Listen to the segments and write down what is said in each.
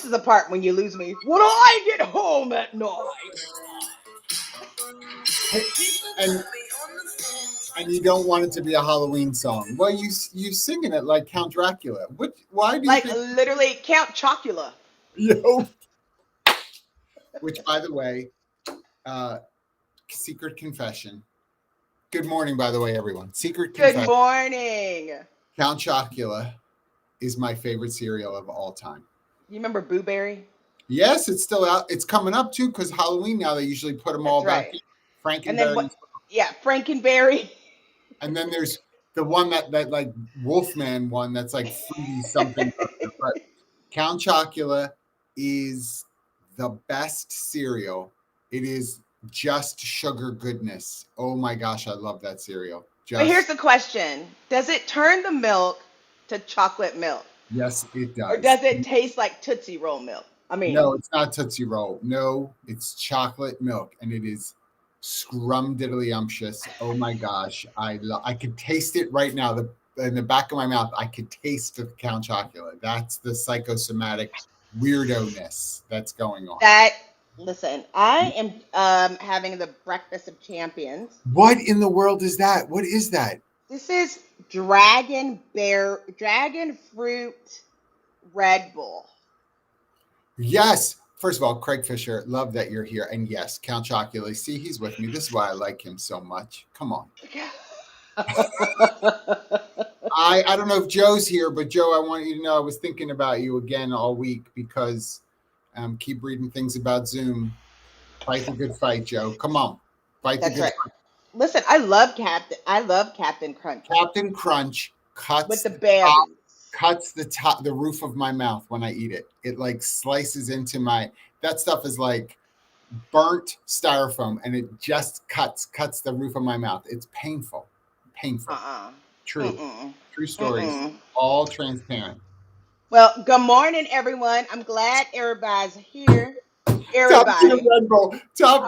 this is the part when you lose me. When I get home at night. And you don't want it to be a Halloween song. Well, you singing it like Count Dracula. Why do you Like think literally Count Chocula. you? Which, by the way, secret confession. Good morning, by the way, everyone. Secret Good confession. morning. Count Chocula is my favorite cereal of all time. You remember Boo Berry? Yes, it's still out. It's coming up too because Halloween now they usually put them all back in. And then what? Frankenberry. Yeah, Frankenberry. And then there's the one that like Wolfman one that's like fruity something. But Count Chocula is the best cereal. It is just sugar goodness. Oh my gosh, I love that cereal. But here's the question. Does it turn the milk to chocolate milk? Yes, it does. Or does it taste like Tootsie Roll milk? I mean, no, it's not Tootsie Roll. No, it's chocolate milk, and it is scrumdiddlyumptious. Oh my gosh, I could taste it right now. In the back of my mouth, I could taste the Count Chocula. That's the psychosomatic weirdo-ness that's going on. Listen, I am having the breakfast of champions. What in the world is that? What is that? This is dragon fruit Red Bull. Yes. First of all, Craig Fisher, love that you're here. And yes, Count Chocula. See, he's with me. This is why I like him so much. Come on. I don't know if Joe's here, but Joe, I want you to know I was thinking about you again all week because keep reading things about Zoom. Fight the good fight, Joe. Come on. Fight the good fight. Listen, I love Captain Crunch. Captain Crunch cuts with the berries. Cuts the roof of my mouth when I eat it. It like slices into that stuff is like burnt styrofoam and it just cuts the roof of my mouth. It's painful. True. True stories. All transparent. Well, good morning, everyone. I'm glad everybody's here. Everybody. Top tier Red Bull.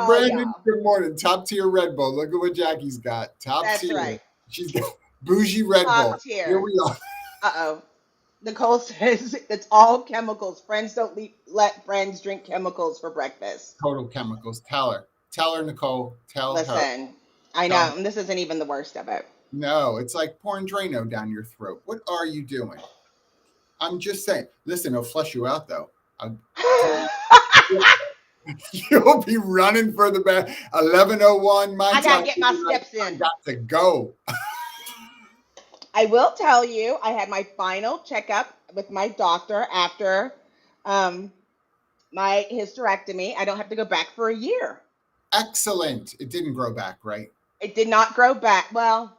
Brandon, good morning. Top tier Red Bull. Look at what Jackie's got. That's tier. Right. She's got bougie Red Bull. Tier. Here we are. Uh-oh. Nicole says it's all chemicals. Friends don't let friends drink chemicals for breakfast. Total chemicals. Tell her, Nicole. Listen, I know. And this isn't even the worst of it. No, it's like pouring Drano down your throat. What are you doing? I'm just saying. Listen, it'll flush you out, though. You'll be running for the back. 11:01. I got to get my steps in. I got to go. I will tell you, I had my final checkup with my doctor after my hysterectomy. I don't have to go back for a year. Excellent. It didn't grow back, right? It did not grow back. Well,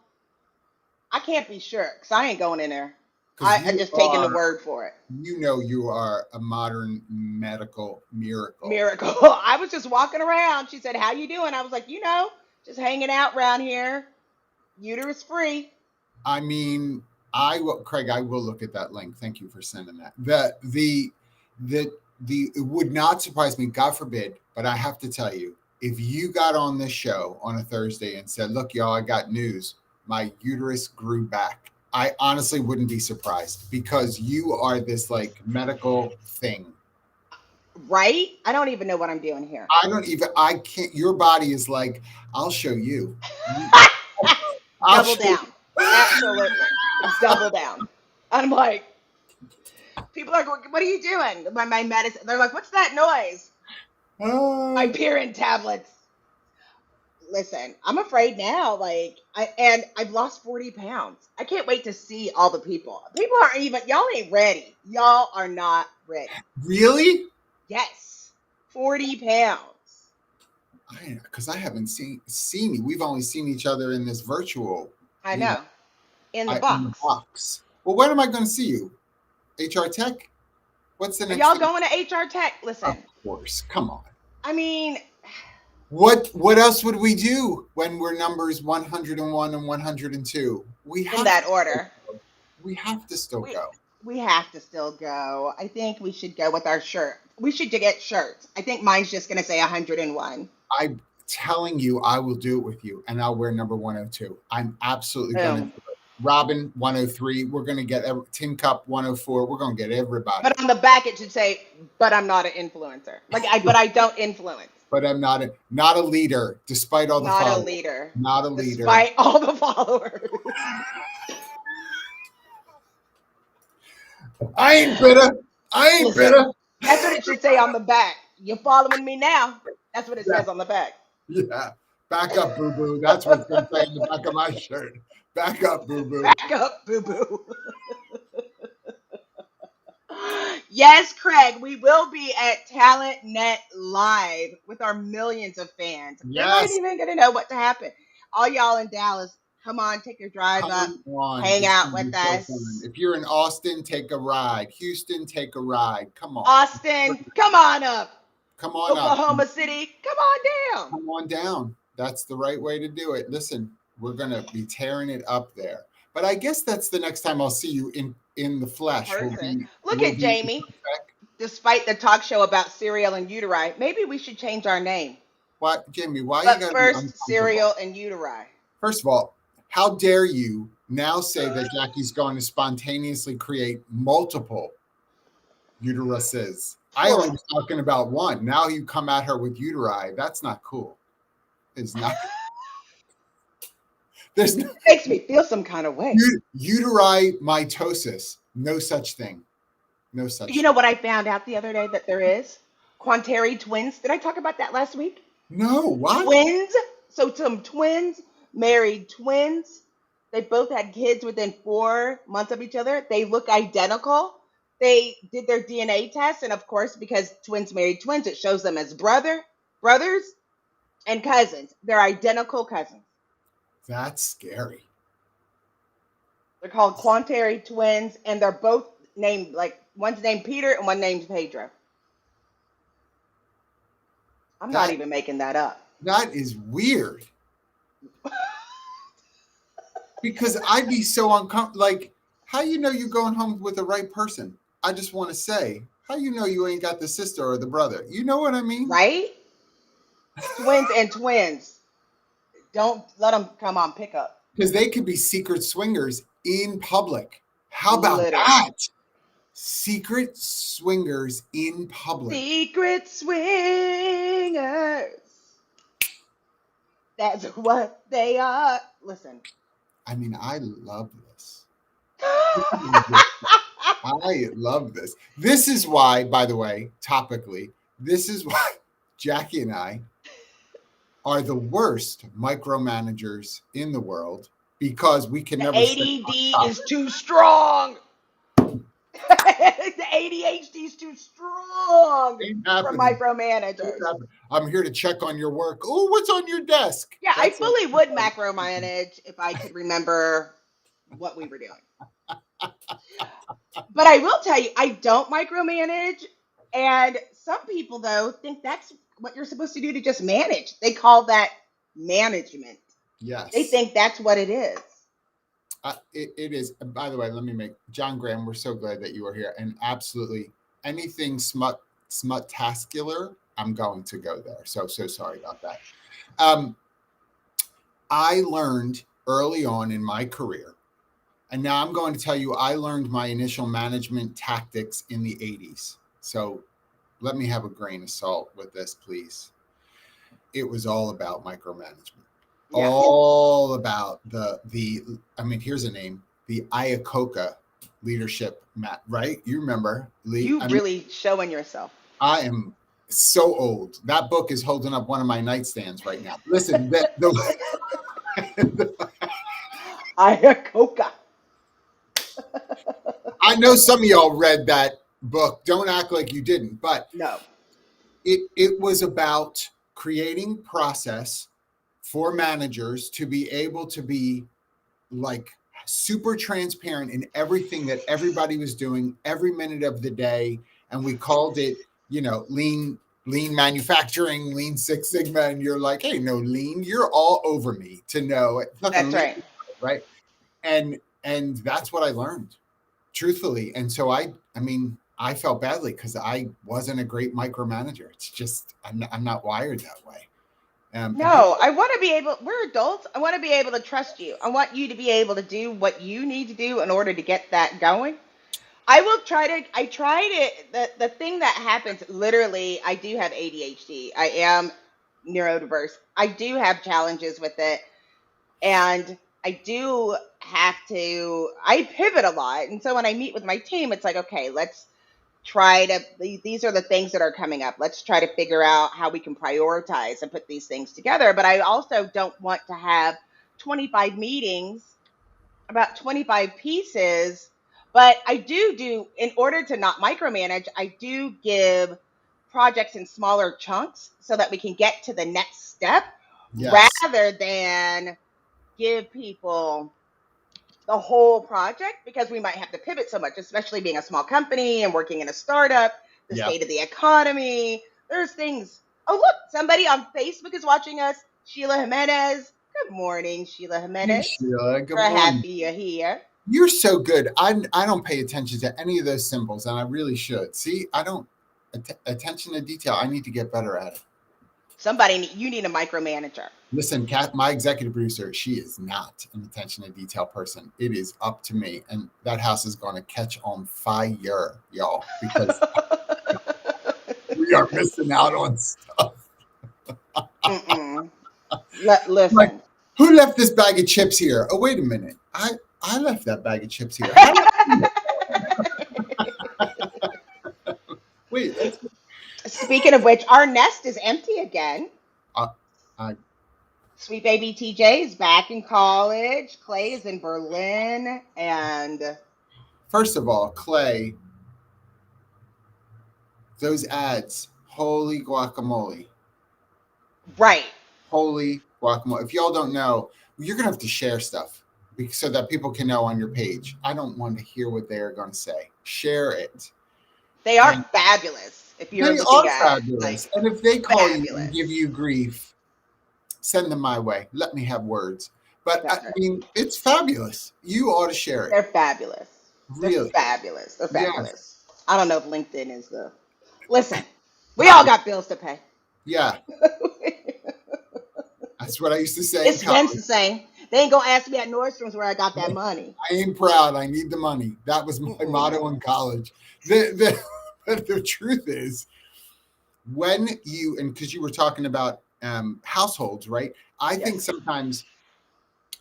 I can't be sure because I ain't going in there. I'm just taking the word for it. You know you are a modern medical miracle. I was just walking around. She said, how you doing? I was like, just hanging out around here. Uterus free. I mean, Craig, I will look at that link. Thank you for sending that. It would not surprise me, God forbid, but I have to tell you, if you got on this show on a Thursday and said, look, y'all, I got news. My uterus grew back. I honestly wouldn't be surprised because you are this like medical thing. Right? I don't even know what I'm doing here. I can't. Your body is like, I'll show you. Double down. Absolutely. Double down. I'm like, people are going, what are you doing? My medicine. They're like, what's that noise? My Pyrin tablets. Listen, I'm afraid now. I've lost 40 pounds. I can't wait to see all the people. People aren't even, y'all ain't ready. Y'all are not ready. Really? Yes. 40 pounds. Because I haven't seen you. We've only seen each other in this virtual. I know. In the box. Well, when am I going to see you? HR Tech? What's the next y'all going to HR Tech? Listen. Of course. Come on. I mean. What else would we do when we're numbers 101 and 102? In that order. We have to still go. We have to still go. I think we should go with our shirt. We should get shirts. I think mine's just going to say 101. I'm telling you, I will do it with you, and I'll wear number 102. I'm absolutely going to do it. Robin 103. We're going to get Tin Cup 104. We're going to get everybody. But on the back it should say, "But I'm not an influencer." But I don't influence. But I'm not a leader, despite all the Not a followers. leader. Not a leader. Despite all the followers. I ain't bitter. I ain't bitter. That's what it should say on the back. You're following me now. That's what it says on the back. Yeah. Back up, boo boo. That's what's going to say in the back of my shirt. Back up, boo boo. Back up, boo boo. Yes, Craig, we will be at Talent Net Live with our millions of fans. They're not even going to know what to happen. All y'all in Dallas, come on, take your drive up, hang out with us. If you're in Austin, take a ride. Houston, take a ride. Come on. Austin, come on up. Come on up. Oklahoma City, come on down. Come on down. That's the right way to do it. Listen, we're going to be tearing it up there. But I guess that's the next time I'll see you in the flesh. Look at Jamie. Despite the talk show about cereal and uteri, maybe we should change our name. What, Jamie? Why but you got first cereal and uteri? First of all, how dare you now say that Jackie's going to spontaneously create multiple uteruses? I only was talking about one. Now you come at her with uteri. That's not cool. It's not. There's no, makes me feel some kind of way. Uteri mitosis. No such thing. No such thing. You know what I found out the other day that there is? Quaternary twins. Did I talk about that last week? No, what? Twins. So some twins, married twins. They both had kids within 4 months of each other. They look identical. They did their DNA test. And of course, because twins married twins, it shows them as brothers and cousins. They're identical cousins. That's scary. They're called quaternary twins, and they're both named, like, one's named Peter and one named Pedro. I'm not even making that up. That is weird. Because I'd be so uncomfortable. Like, how you know you're going home with the right person? I just want to say, how you know you ain't got the sister or the brother? You know what I mean? Right? Twins and twins. Don't let them come on pickup. Because they could be secret swingers in public. How about that? Secret swingers in public. Secret swingers. That's what they are. Listen. I mean, I love this. I love this. This is why, by the way, topically, this is why Jackye and I are the worst micromanagers in the world, because we can never. ADD is too strong. The ADHD is too strong for micromanagers. I'm here to check on your work. Oh, what's on your desk? Yeah, I fully would macromanage if I could remember what we were doing. But I will tell you, I don't micromanage. And some people, though, think that's what you're supposed to do, to just manage. They call that management. Yes. They think that's what it is. It is. By the way, let me make John Graham. We're so glad that you are here. And absolutely anything smut-tascular, I'm going to go there. So sorry about that. I learned early on in my career, and now I'm going to tell you, I learned my initial management tactics in the 80s. So let me have a grain of salt with this, please. It was all about micromanagement. Yeah. All about here's a name, the Iacocca leadership mat, right? You remember, Lee? Really showing yourself. I am so old. That book is holding up one of my nightstands right now. Listen, Iacocca. I know some of y'all read that book. Don't act like you didn't, but no. It was about creating process for managers to be able to be like super transparent in everything that everybody was doing every minute of the day. And we called it, lean manufacturing, Lean Six Sigma. And you're like, hey, no lean, you're all over me to know. That's right. Right. And that's what I learned, truthfully. And so I felt badly because I wasn't a great micromanager. It's just, I'm not wired that way. And people, No, I want to be able, we're adults. I want to be able to trust you. I want you to be able to do what you need to do in order to get that going. I tried it. The thing that happens, literally, I do have ADHD. I am neurodiverse. I do have challenges with it. And I do have to, I pivot a lot. And so when I meet with my team, it's like, okay, let's try to, these are the things that are coming up. Let's try to figure out how we can prioritize and put these things together. But I also don't want to have 25 meetings about 25 pieces. But I do, in order to not micromanage, I do give projects in smaller chunks so that we can get to the next step yes, rather than give people the whole project because we might have to pivot so much, especially being a small company and working in a startup, the yeah. state of the economy. There's things. Oh, look, somebody on Facebook is watching us. Sheila Jimenez. Good morning, Sheila Hey, Jimenez. Sheila, good We're morning. happy you're here. You're so good. I don't pay attention to any of those symbols, and I really should. See, I don't attention to detail. I need to get better at it. You need a micromanager. Listen, Kat, my executive producer, she is not an attention to detail person. It is up to me, and that house is going to catch on fire, y'all, because we are missing out on stuff. Mm-mm. Like, Listen. who left this bag of chips here? Oh, wait a minute. I left that bag of chips here. Wait, that's Speaking of which, our nest is empty again. uh, I Sweet baby TJ is back in college. Clay is in Berlin. And first of all, Clay, those ads, holy guacamole. right. Holy guacamole. If y'all don't know, you're going to have to share stuff so that people can know on your page. I don't want to hear what they're going to say. Share it. They are And fabulous if you're they looking are at it. fabulous. Like, And if they call you and fabulous. give you grief, send them my way. Let me have words. But I That's right. mean, it's fabulous. You ought to share it. They're fabulous. They're Really. fabulous. They're Yes. fabulous. I don't know if LinkedIn is the. Listen, we Not all me. got bills to pay. Yeah. That's what I used to say in It's Vince the college. same. They ain't gonna ask me at Nordstrom's where I got that money. I ain't proud. I need the money. That was my Mm-mm. motto in college. The truth is, when you, and because you were talking about households, right? I think Yes. sometimes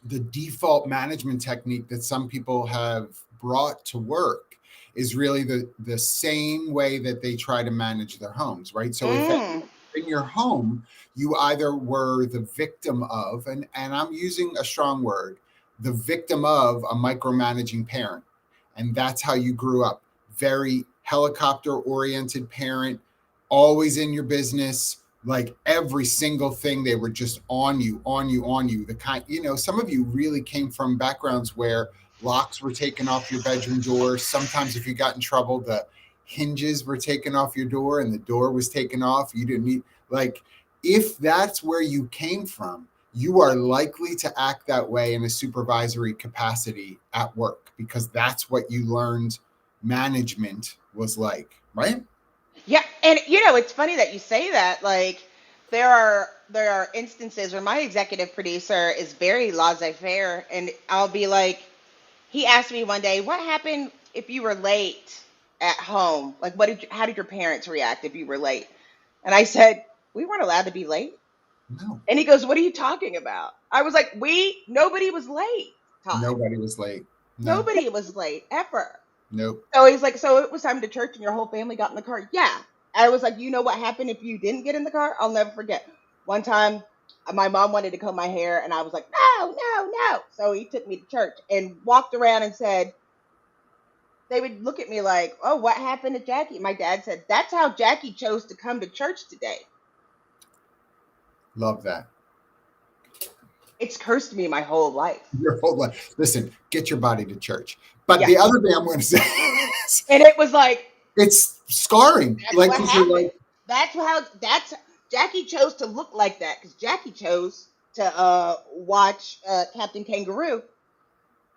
the default management technique that some people have brought to work is really the same way that they try to manage their homes, right? So if in your home, you either were the victim of, and I'm using a strong word, the victim of a micromanaging parent. And that's how you grew up. Very helicopter oriented parent, always in your business, like every single thing they were just on you. The kind, some of you really came from backgrounds where locks were taken off your bedroom door. Sometimes if you got in trouble, the hinges were taken off your door and the door was taken off. You didn't need, like, if that's where you came from, you are likely to act that way in a supervisory capacity at work because that's what you learned management was like, right? Yeah, and it's funny that you say that. Like, there are instances where my executive producer is very laissez-faire, and I'll be like, he asked me one day, "What happened if you were late at home? Like, how did your parents react if you were late?" And I said, "We weren't allowed to be late." No, And he goes, "What are you talking about?" I was like, nobody was late, Todd. nobody was late. No, Nobody was late ever. nope. So he's like, "So it was time to church and your whole family got in the car?" Yeah. I was like, "You know what happened if you didn't get in the car?" I'll never forget. One time, my mom wanted to comb my hair, and I was like, "No, no, no." So he took me to church and walked around and said, they would look at me like, "Oh, what happened to Jackye?" My dad said, "That's how Jackye chose to come to church today." Love that. It's cursed me my whole life. Your whole life. Listen, get your body to church. But Yeah. the other thing I'm going to say is And it was like, it's scarring. that's Like, what 'cause you're happened. like, That's Jackye chose to look like that because Jackye chose to watch Captain Kangaroo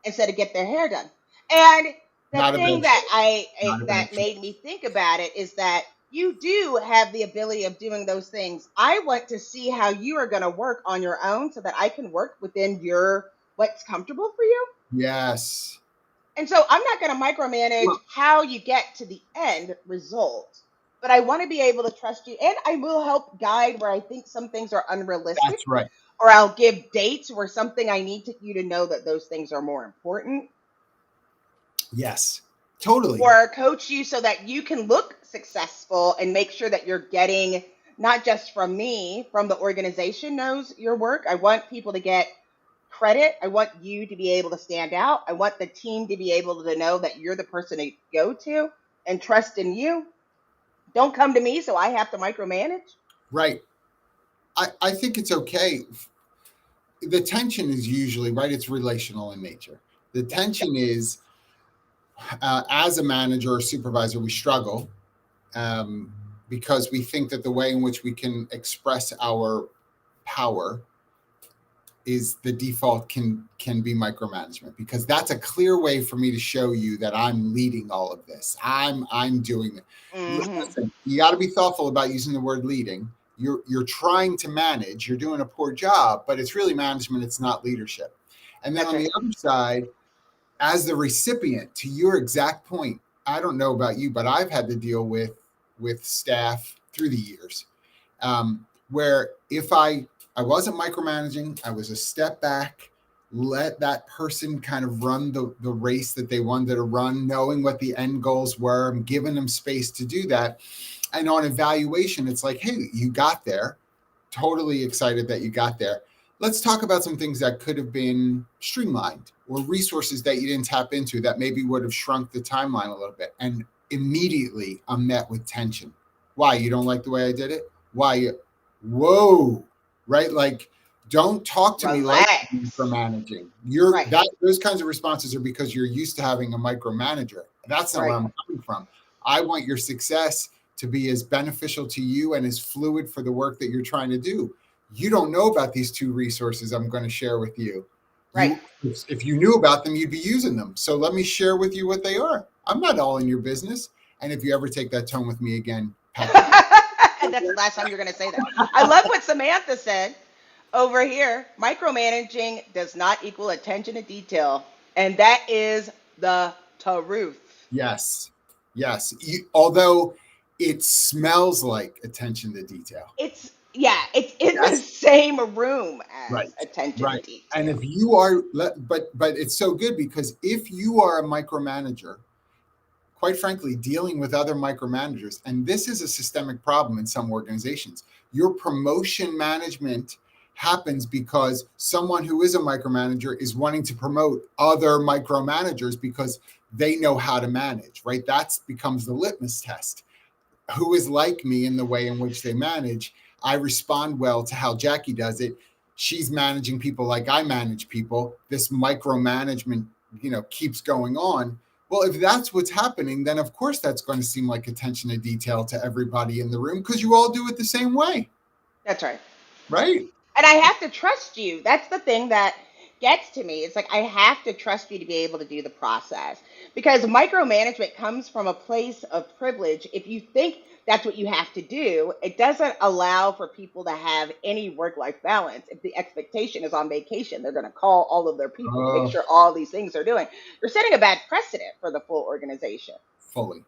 instead of get their hair done. And the not thing eventually. that Not that eventually. made me think about it is that you do have the ability of doing those things. I want to see how you are going to work on your own so that I can work within your what's comfortable for you. Yes. And so I'm not going to micromanage Well, how you get to the end result, but I want to be able to trust you, and I will help guide where I think some things are unrealistic, that's right. or I'll give dates where something I need you to know that those things are more important, Yes. Totally. or coach you so that you can look successful and make sure that you're getting not just from me, from the organization knows your work. I want people to get credit. I want you to be able to stand out. I want the team to be able to know that you're the person to go to and trust in you. Don't come to me so I have to micromanage. Right. I think it's okay. The tension is usually, right, it's relational in nature. The Yep. tension is, as a manager or supervisor, we struggle, um, because we think that the way in which we can express our power is the default can be micromanagement, because that's a clear way for me to show you that I'm leading all of this. I'm doing it. Mm-hmm. Listen, you got to be thoughtful about using the word leading. You're trying to manage, you're doing a poor job, but it's really management, it's not leadership. And then That's on right. the other side, as the recipient, to your exact point, I don't know about you, but I've had to deal with staff through the years, where if I wasn't micromanaging, I was a step back, let that person kind of run the race that they wanted to run, knowing what the end goals were. I'm giving them space to do that. And on evaluation, it's like, hey, you got there. Totally excited that you got there. Let's talk about some things that could have been streamlined, or resources that you didn't tap into that maybe would have shrunk the timeline a little bit. And immediately I'm met with tension. Why? You don't like the way I did it? Why? Whoa, right? Like, don't talk to me like Relax. for managing. You're Right. that those kinds of responses are because you're used to having a micromanager. That's not where Right. I'm coming from. I want your success to be as beneficial to you and as fluid for the work that you're trying to do. You don't know about these two resources I'm going to share with you. Right. If you knew about them, you'd be using them. So let me share with you what they are. I'm not all in your business. And if you ever take that tone with me again, pack your And that's the last time you're going to say that. I love what Samantha said over here. Micromanaging does not equal attention to detail. And that is the truth. Yes. Yes. Although it smells like attention to detail. It's, yeah, it's in the Yes. same room Right. as attention to Right. And detail. if you are, but it's so good, because if you are a micromanager, quite frankly, dealing with other micromanagers, and this is a systemic problem in some organizations, your promotion management happens because someone who is a micromanager is wanting to promote other micromanagers because they know how to manage, right? That becomes the litmus test. Who is like me in the way in which they manage? I respond well to how Jackye does it. She's managing people like I manage people. This micromanagement, keeps going on. Well, if that's what's happening, then of course that's going to seem like attention to detail to everybody in the room, because you all do it the same way, That's right. right? And I have to trust you. That's the thing that gets to me. It's like I have to trust you to be able to do the process, because micromanagement comes from a place of privilege. If you think that's what you have to do, it doesn't allow for people to have any work life balance. If the expectation is on vacation, they're going to call all of their people to make Oh, sure all these things are doing. You're setting a bad precedent for the full organization. fully,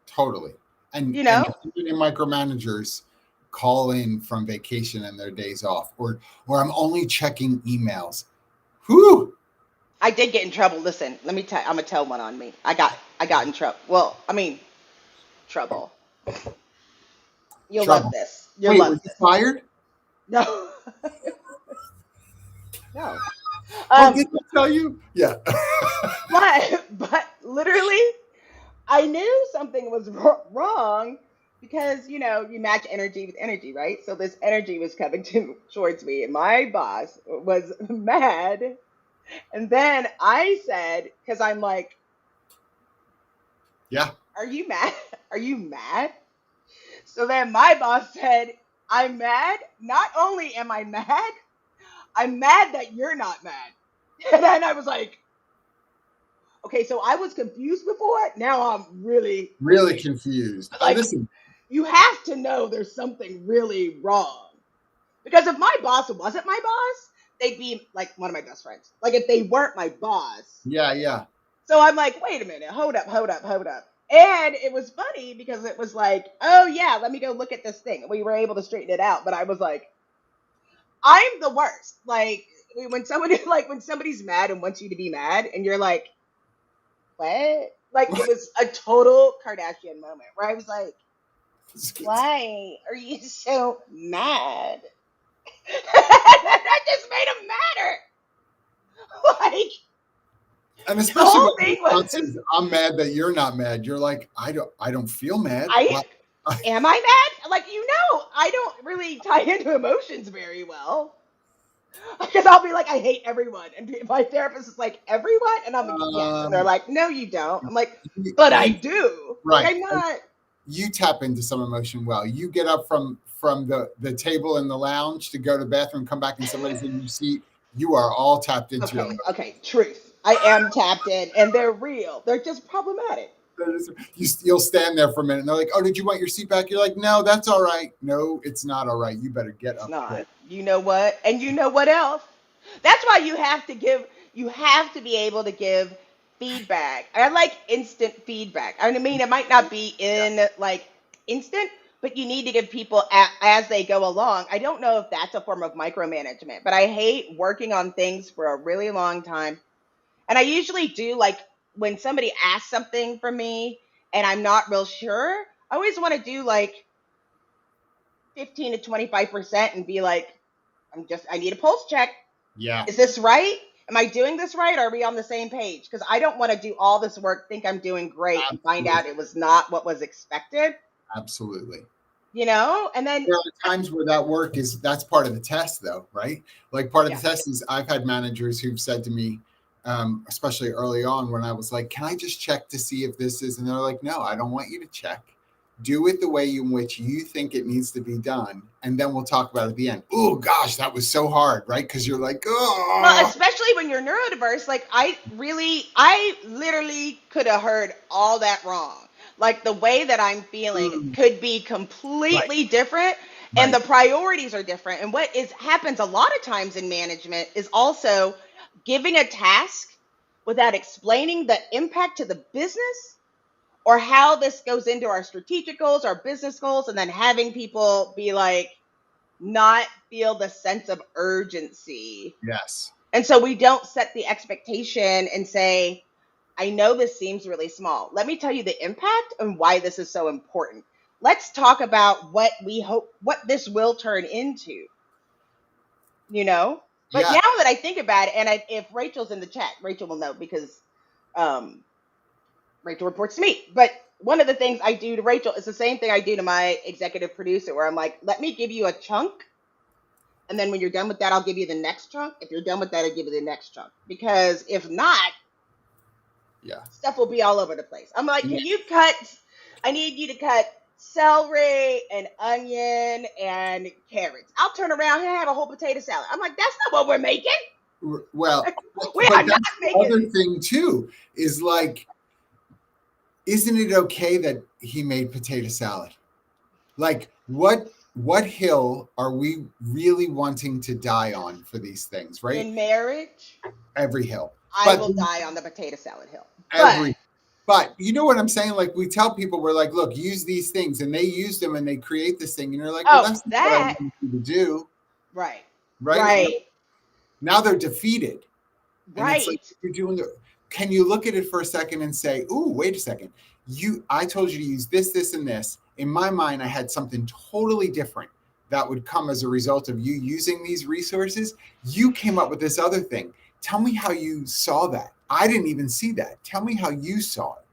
totally. And You and know, micromanagers call in from vacation and their days off, or I'm only checking emails. Whew. I did get in trouble. Listen, let me tell. I'm gonna tell one on me. I got in trouble. Well, I mean, trouble. You'll love Trouble. this. You'll Wait, were love you this. fired? No, no. Oh, Um, did I tell you? Yeah. but literally, I knew something was wrong because you match energy with energy, right? So this energy was coming towards me, and my boss was mad. And then I said, because I'm like, Yeah. "Are you mad? Are you mad?" So then my boss said, "I'm mad. Not only am I mad, I'm mad that you're not mad." And then I was like, okay, so I was confused before. Now I'm really Really confused. like, Listen. you have to know there's something really wrong. Because if my boss wasn't my boss, they'd be like one of my best friends. Like if they weren't my boss. Yeah, yeah. So I'm like, wait a minute, hold up, hold up, hold up. And it was funny because it was like, oh yeah, let me go look at this thing. We were able to straighten it out, but I was like, I'm the worst. Like when somebody like when somebody's mad and wants you to be mad, and you're like, what? Like it was a total Kardashian moment where I was like, why are you so mad? That just made him madder. Like And the especially whole when the thing response was, is, I'm mad that you're not mad. You're like, I don't feel mad. I What? am I mad? Like I don't really tie into emotions very well. Because I'll be like, I hate everyone, and my therapist is like, everyone, and I'm like, yes, and they're Um, like, no, you don't. I'm like, but I you do. Like right. I'm not. You tap into some emotion well. You get up from the table in the lounge to go to the bathroom, come back and somebody's in your seat. You are all tapped into your Okay, emotion. okay, truth. I am tapped in, and they're real. They're just problematic. You'll stand there for a minute and they're like, oh, did you want your seat back? You're like, no, that's all right. No, it's not all right. You better get It's up quick. not. You know what? And you know what else? That's why you have to be able to give feedback. I like instant feedback. I mean, it might not be in like instant, but you need to give people as they go along. I don't know if that's a form of micromanagement, but I hate working on things for a really long time. And I usually do like when somebody asks something from me and I'm not real sure, I always want to do like 15 to 25% and be like, I need a pulse check. Yeah, Is this right? Am I doing this right? Are we on the same page? Because I don't want to do all this work, think I'm doing great, and find absolutely. out it was not what was expected, Absolutely. And then, There are times where that's part of the test though, right? Like part of yeah, the test is I've had managers who've said to me, especially early on when I was like, can I just check to see if this is, and they're like, no, I don't want you to check. Do it the way in which you think it needs to be done. And then we'll talk about it at the end. Oh gosh, that was so hard, right? Because you're like, well, oh, especially when you're neurodiverse, like I literally could have heard all that wrong. Like the way that I'm feeling mm, could be right, completely different, and right. the priorities are different. And what is happens a lot of times in management is also giving a task without explaining the impact to the business or how this goes into our strategic goals, our business goals, and then having people be like not feel the sense of urgency, Yes. and so we don't set the expectation and say, I know this seems really small. Let me tell you the impact and why this is so important. Let's talk about what this will turn into, you know? But Yeah. now that I think about it, and if Rachel's in the chat, Rachel will know because um, Rachel reports to me. But one of the things I do to Rachel is the same thing I do to my executive producer, where I'm like, let me give you a chunk. And then when you're done with that, I'll give you the next chunk. If you're done with that, I'll give you the next chunk. Because if not, Yeah. stuff will be all over the place. I'm like, Yeah. I need you to cut celery and onion and carrots. I'll turn around and have a whole potato salad. I'm like, that's not what we're making. Well, We are but not that's the making. other thing too, is like, isn't it okay that he made potato salad? Like, what hill are we really wanting to die on for these things, right? In marriage, Every hill. I But will die on the potato salad hill. But every but you know what I'm saying? Like we tell people, we're like, look, use these things, and they use them and they create this thing, and you're like, well, oh, that's not what I that wanted you to do, right, right? And right, now they're defeated. And it's like right. you're doing the can you look at it for a second and say, ooh, wait a second. I told you to use this, this, and this. In my mind, I had something totally different that would come as a result of you using these resources. You came up with this other thing. Tell me how you saw that. I didn't even see that. Tell me how you saw it.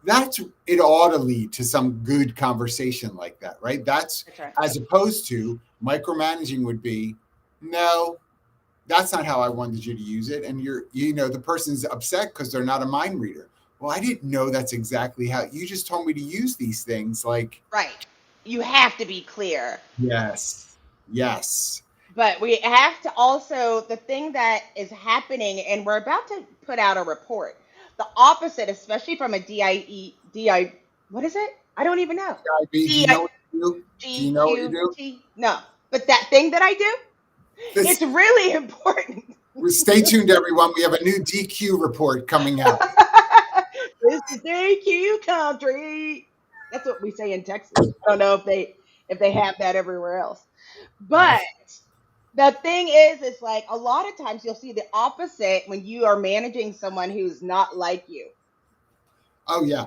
That's it ought to lead to some good conversation like that, right? That's That's right. as opposed to micromanaging would be, no, that's not how I wanted you to use it. And the person's upset because they're not a mind reader. Well, I didn't know that's exactly how you just told me to use these things. Like, Right. You have to be clear. yes, yes, But we have to also, the thing that is happening, and we're about to put out a report, the opposite, especially from a DIE, what is it? I don't even know. do DI, you know what Do you know what you do? GQT. No, but that thing that I do, This, it's really important. stay tuned, everyone. We have a new DQ report coming out. This is DQ country. That's what we say in Texas. I don't know if they have that everywhere else. But the thing is, it's like a lot of times you'll see the opposite when you are managing someone who's not like you. Oh yeah.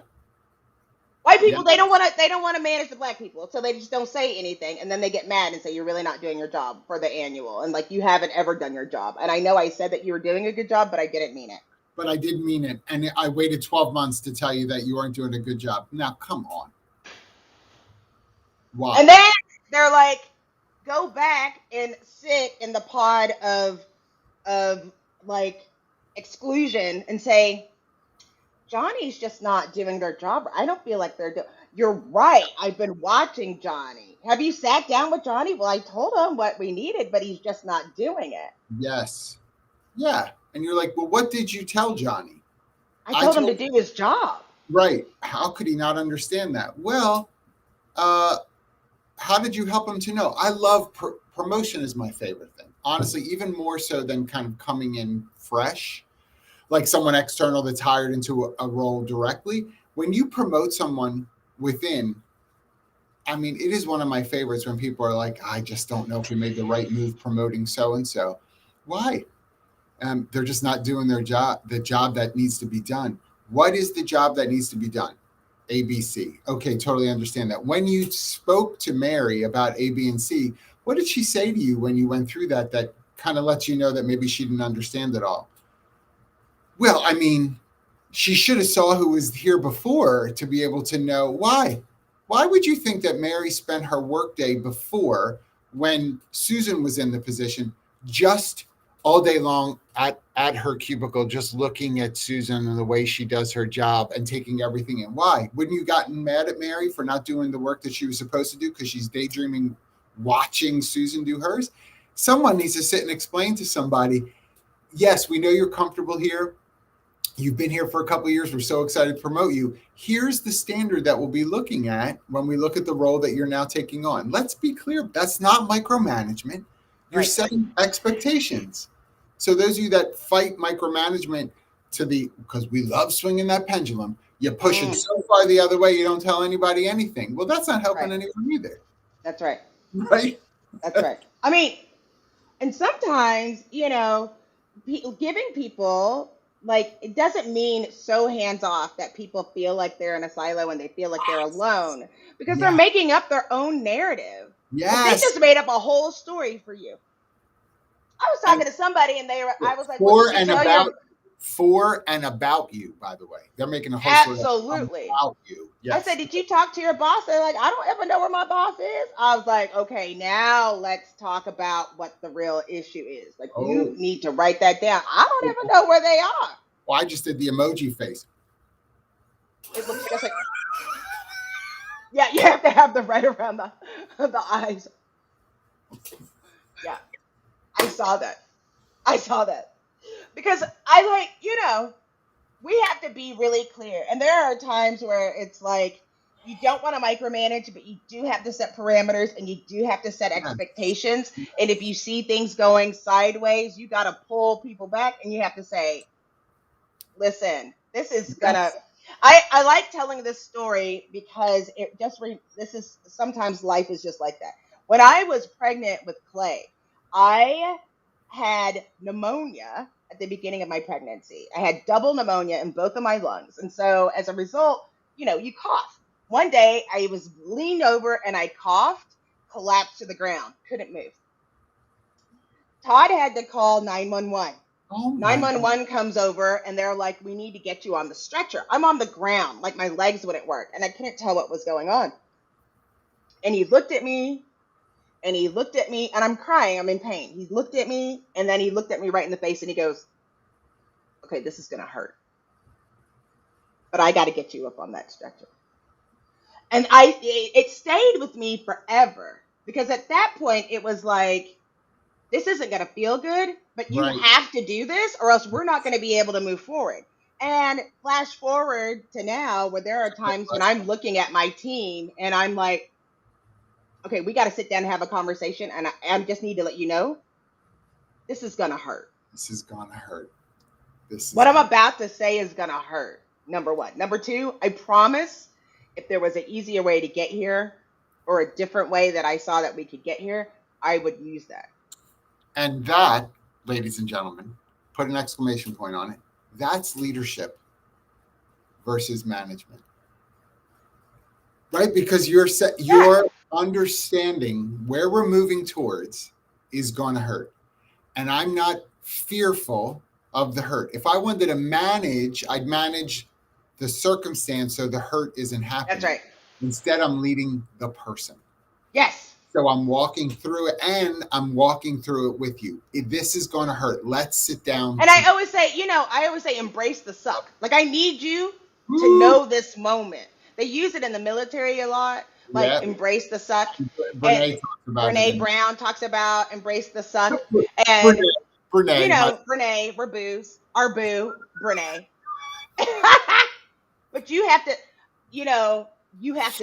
White people, Yeah. they don't want to manage the black people, so they just don't say anything, and then they get mad and say you're really not doing your job for the annual, and like you haven't ever done your job. And I know I said that you were doing a good job, but I didn't mean it. But I did mean it. And I waited 12 months to tell you that you weren't doing a good job. Now, come on. Why? And then they're like, go back and sit in the pod of like exclusion and say, Johnny's just not doing their job. I don't feel like they're doing. You're right. I've been watching Johnny. Have you sat down with Johnny? Well, I told him what we needed, but he's just not doing it. Yes. Yeah. And you're like, well, what did you tell Johnny? I told him to do his job. Right. How could he not understand that? Well, how did you help him to know? I love promotion is my favorite thing. Honestly, even more so than kind of coming in fresh, like someone external that's hired into a role directly. When you promote someone within, I mean, it is one of my favorites when people are like, I just don't know if we made the right move promoting so-and-so. Why? They're just not doing their job, the job that needs to be done. What is the job that needs to be done? A, B, C. Okay, totally understand that. When you spoke to Mary about A, B, and C, what did she say to you when you went through that kind of lets you know that maybe she didn't understand it all? Well, I mean, she should have saw who was here before to be able to know why. Why would you think that Mary spent her workday before when Susan was in the position just all day long at her cubicle, just looking at Susan and the way she does her job and taking everything in? Why? Wouldn't you gotten mad at Mary for not doing the work that she was supposed to do because she's daydreaming, watching Susan do hers? Someone needs to sit and explain to somebody, yes, we know you're comfortable here. You've been here for a couple of years. We're so excited to promote you. Here's the standard that we'll be looking at when we look at the role that you're now taking on. Let's be clear. That's not micromanagement. You're setting expectations. So those of you that fight micromanagement because we love swinging that pendulum, you push it so far the other way, you don't tell anybody anything. Well, that's not helping anyone either. That's right. Right? That's right. I mean, and sometimes, giving people, like, it doesn't mean so hands off that people feel like they're in a silo and they feel like they're alone because they're making up their own narrative. Yes. They just made up a whole story for you. I was talking to somebody and I was like, for and about you, by the way. They're making a whole absolutely about you. Yes. I said, did you talk to your boss? They're like, I don't ever know where my boss is. I was like, okay, now let's talk about what the real issue is. Like, you need to write that down. I don't ever know where they are. Well, I just did the emoji face. It looks like yeah, you have to have the right around the eyes. Yeah, I saw that. Because we have to be really clear. And there are times where it's like, you don't want to micromanage, but you do have to set parameters and you do have to set expectations. And if you see things going sideways, you got to pull people back and you have to say, listen, this is gonna, I like telling this story because sometimes life is just like that. When I was pregnant with Clay, I had pneumonia at the beginning of my pregnancy. I had double pneumonia in both of my lungs. And so as a result, you cough. One day I was leaned over and I coughed, collapsed to the ground, couldn't move. Todd had to call 911. 911 comes over and they're like, we need to get you on the stretcher. I'm on the ground, like my legs wouldn't work. And I couldn't tell what was going on. And he looked at me and I'm crying. I'm in pain. He looked at me and then he looked at me right in the face and he goes, okay, this is going to hurt. But I got to get you up on that stretcher. And it stayed with me forever because at that point it was like, this isn't going to feel good, but you have to do this or else we're not going to be able to move forward. And flash forward to now where there are times when I'm looking at my team and I'm like, okay, we got to sit down and have a conversation, and I just need to let you know this is gonna hurt. This is gonna hurt. This is What I'm gonna. about to say is gonna hurt. Number one. Number two, I promise if there was an easier way to get here or a different way that I saw that we could get here, I would use that. And that, ladies and gentlemen, put an exclamation point on it. That's leadership versus management, right? Because your understanding where we're moving towards is going to hurt, and I'm not fearful of the hurt. If I wanted to manage, I'd manage the circumstance so the hurt isn't happening. That's right. Instead, I'm leading the person. Yes. So I'm walking through it, and I'm walking through it with you. This is going to hurt. Let's sit down. And I always say, embrace the suck. Like, I need you to know this moment. They use it in the military a lot, like embrace the suck. Brene Brown talks about embrace the suck. And Brene, we're boos. Our boo, Brene. But you have to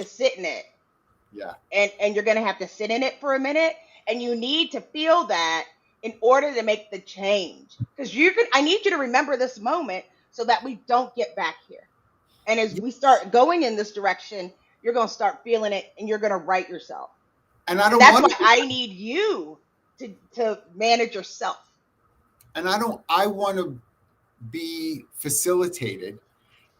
sit in it. Yeah. And you're going to have to sit in it for a minute, and you need to feel that in order to make the change. Because I need you to remember this moment so that we don't get back here. And as we start going in this direction, you're going to start feeling it, and you're going to right yourself. And that's why I need you to manage yourself. And I want to be facilitated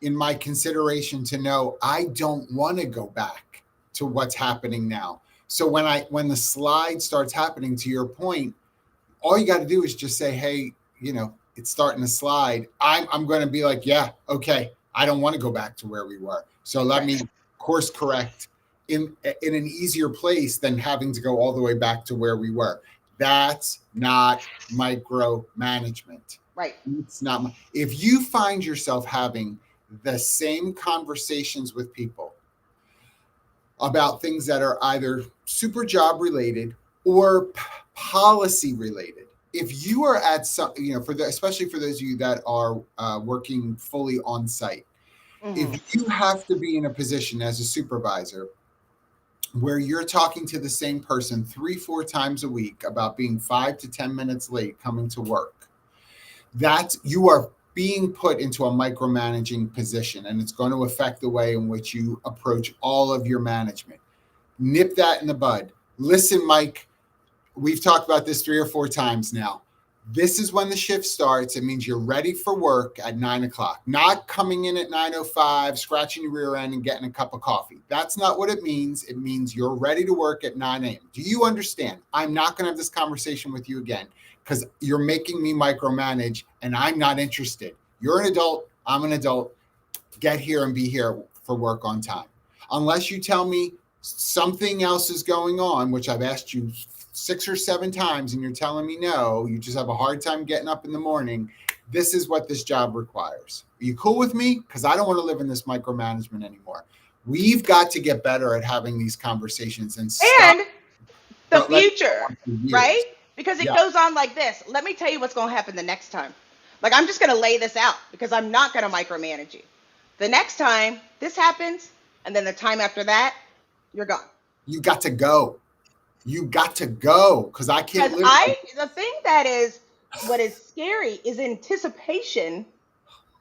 in my consideration to know I don't want to go back to what's happening now. So when the slide starts happening, to your point, all you got to do is just say, hey, it's starting to slide. I'm going to be like, yeah, okay. I don't want to go back to where we were. So let me course correct in an easier place than having to go all the way back to where we were. That's not micromanagement. Right. It's not. If you find yourself having the same conversations with people about things that are either super job related or policy related, if you are at some, especially for those of you that are working fully on site, if you have to be in a position as a supervisor where you're talking to the same person 3-4 times a week about being 5 to 10 minutes late coming to work, that you are being put into a micromanaging position, and it's going to affect the way in which you approach all of your management. Nip that in the bud. Listen, Mike, we've talked about this 3 or 4 times now. This is when the shift starts. It means you're ready for work at 9:00, not coming in at 9:05, scratching your rear end and getting a cup of coffee. That's not what it means. It means you're ready to work at 9 a.m. Do you understand? I'm not going to have this conversation with you again because you're making me micromanage and I'm not interested. You're an adult. I'm an adult. Get here and be here for work on time. Unless you tell me something else is going on, which I've asked you 6 or 7 times and you're telling me no, you just have a hard time getting up in the morning. This is what this job requires. Are you cool with me? Because I don't want to live in this micromanagement anymore. We've got to get better at having these conversations and the future, right? Because it goes on like this. Let me tell you what's going to happen the next time. Like, I'm just going to lay this out because I'm not going to micromanage you. The next time this happens, and then the time after that, you're gone. You got to go. You got to go because I can't live. The thing that is what is scary is anticipation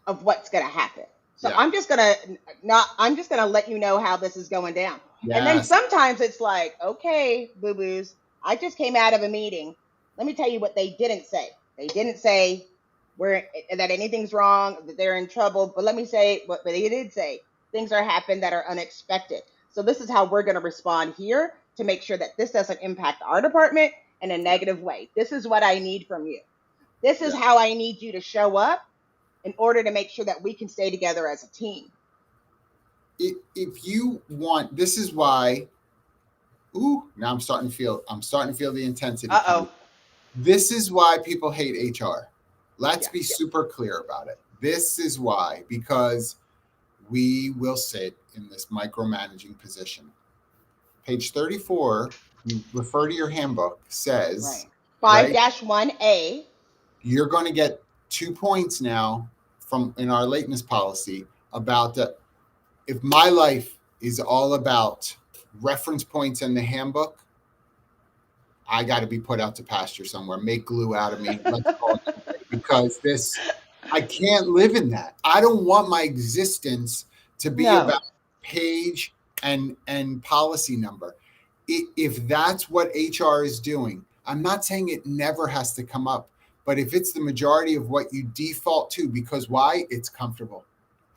of what's going to happen. So I'm just gonna let you know how this is going down. Yes. And then sometimes it's like, okay, boo-boos, I just came out of a meeting. Let me tell you what they didn't say. They didn't say that anything's wrong, that they're in trouble. But let me say what they did say. Things are happening that are unexpected. So this is how we're going to respond here to make sure that this doesn't impact our department in a negative way. This is what I need from you. This is how I need you to show up in order to make sure that we can stay together as a team. If you want, this is why. Ooh, now I'm starting to feel the intensity. This is why people hate HR. Let's be super clear about it. This is why, because we will sit in this micromanaging position. Page 34, you refer to your handbook, says 5-1A. You're going to get 2 points now from in our lateness policy about if my life is all about reference points in the handbook, I got to be put out to pasture somewhere. Make glue out of me. Let's call it, because I can't live in that. I don't want my existence to be No. about page and policy number. If that's what HR is doing, I'm not saying it never has to come up, but if it's the majority of what you default to, because why? It's comfortable.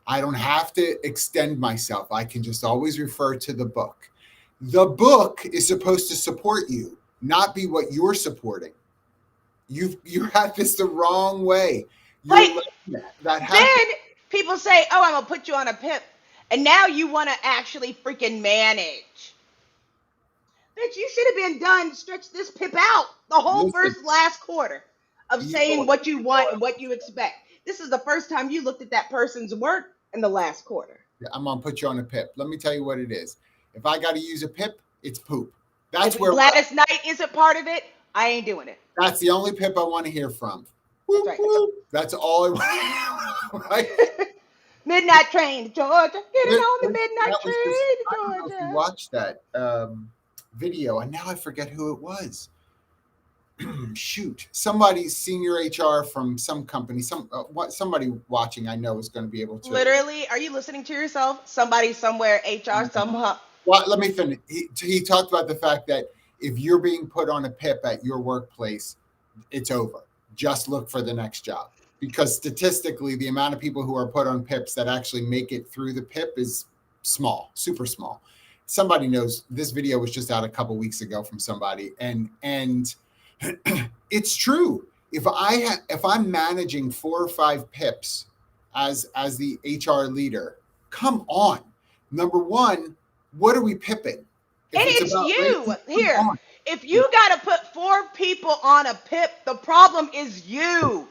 I don't have to extend myself. I can just always refer to the book. The book is supposed to support you, not be what you're supporting. You're at this the wrong way. Like, That happens. then people say, oh, I'm going to put you on a PIP. And now you want to actually freaking manage. Bitch, you should have been done, stretch this PIP out the whole last quarter of saying what you want and what you expect. This is the first time you looked at that person's work in the last quarter. I'm going to put you on a PIP. Let me tell you what it is. If I got to use a PIP, it's poop. That's if where Gladys Knight isn't part of it, I ain't doing it. That's the only PIP I want to hear from. Whoop, right. whoop. That's all I want. Right? Midnight Train to Georgia. Getting on the Midnight Train to Georgia. I don't know if you watched that video, and now I forget who it was. Shoot, somebody senior HR from some company, somebody watching I know is going to be able to. Literally, are you listening to yourself? Somebody somewhere, HR, somehow. Well, let me finish. He talked about the fact that if you're being put on a PIP at your workplace, it's over. Just look for the next job. Because statistically, the amount of people who are put on PIPs that actually make it through the PIP is small, super small. Somebody knows. This video was just out a couple weeks ago from somebody, and it's true. If I'm managing 4 or 5 PIPs as the HR leader, come on. Number one, what are we pipping? And it's you here. If you got to put 4 people on a PIP, the problem is you.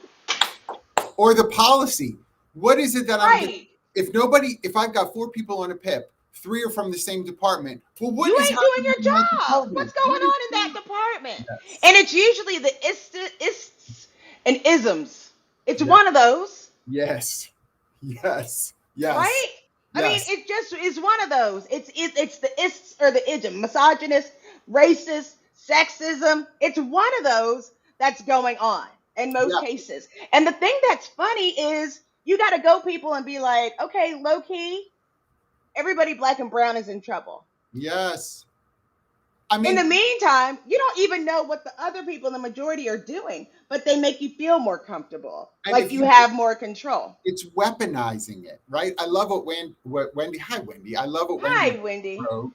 Or the policy. What is it that I'm doing? If I've got 4 people on a PIP, 3 are from the same department, well, what you is ain't doing your job. What's going on in that department? Yes. And it's usually the ists and isms. It's one of those. Yes. Right? Yes. I mean, it just is one of those. It's the ists or the ism, misogynist, racist, sexism. It's one of those that's going on in most cases. And the thing that's funny is you got to go people and be like, okay, low key, everybody black and brown is in trouble. Yes. I mean, in the meantime, you don't even know what the other people in the majority are doing, but they make you feel more comfortable, like you have more control. It's weaponizing it, right? I love what Wendy. Hi, Wendy. I love what Wendy wrote,